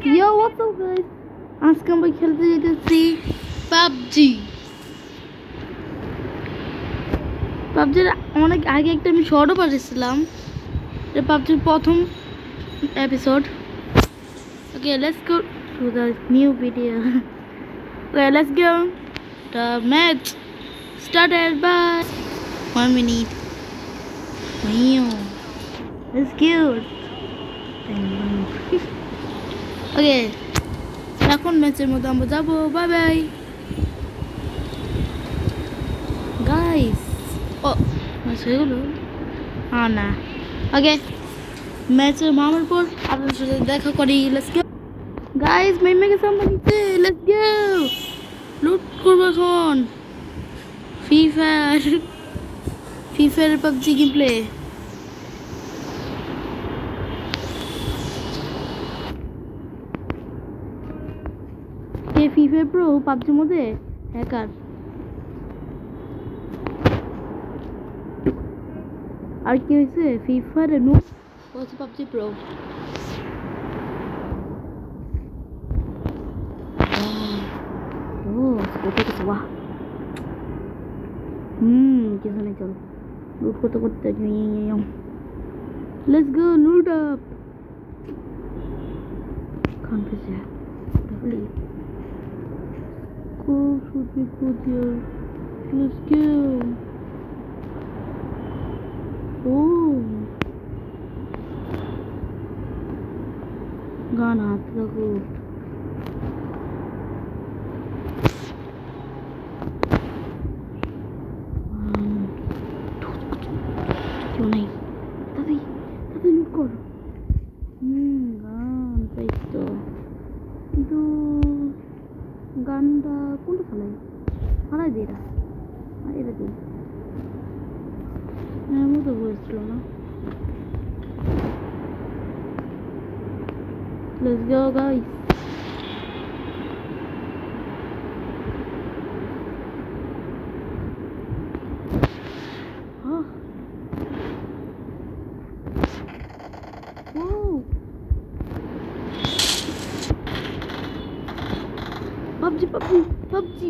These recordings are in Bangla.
Yo, what's up guys? আজকে আমরা খেলতে যেতেছি পাবজি। পাবজির অনেক আগে একটা আমি শর্টও পাঠিয়েছিলাম। এটা পাবজির প্রথম episode. Okay, let's go to the new video. Okay, let's go. The match started by 1 minute. Wow, that's cute. Okay, এখন ম্যাচের মধ্যে আমরা যাবো। Bye bye guys. ও ম্যাচ হয়ে গেল? না। ওকে, ম্যাচের নামার পর আপনাদের সাথে দেখা করি। লেটস গো গাইস, মেমে গেছে আমরা নিতে। লেটস গো, লুট করবো এখন। Free fire PUBG game play. Free fire pro পাবজির মধ্যে হ্যাকার। আর কি হয়েছে? ফ্রি ফায়ারে নো হচ্ছে পাবজি প্রো। ও কোথায় গেছে? বাহ, কিছু নেই, চল লুট করতে করতে। লেটস গো, লুট up. Can't be there. Really? Go should be good here. Let's go. Oh. Gun हाथ रखो. क्यों नहीं? तभी लूट करो. গান পাইতো, কিন্তু গানটা কোনটা ফালাই দিই। এটা দিই, এমন তো হয়েছিল না। Let's go guys. PUBG.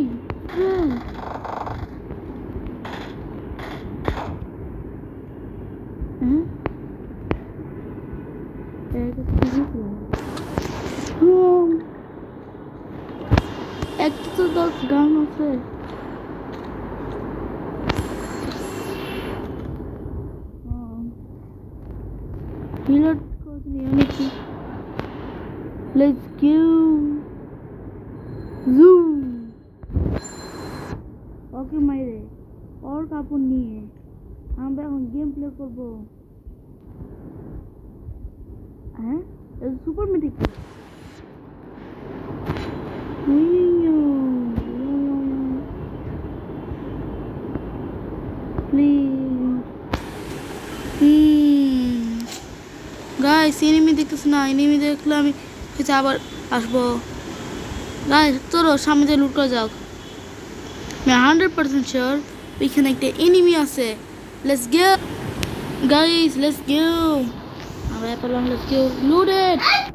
একটা 10 গান আছে। হিলার নিয়ে নিচ্ছি। Let's go zoom. ওকে মাইরে ওর কাপড় নিয়ে আমরা এখন গেম প্লে করবো। হ্যাঁ, সুপার মিটিক। গাইস, এনিমি দেখতেছ না? এনিমি দেখলে আমি আবার আসবো। গাইস চলো সামনে দিয়ে লুট করা যাক। আমি 100% শিওর এখানে একটা এনিমি আছে। Let's go guys, let's go. আমরা পেলাম, লেটস গো, লুট ইট।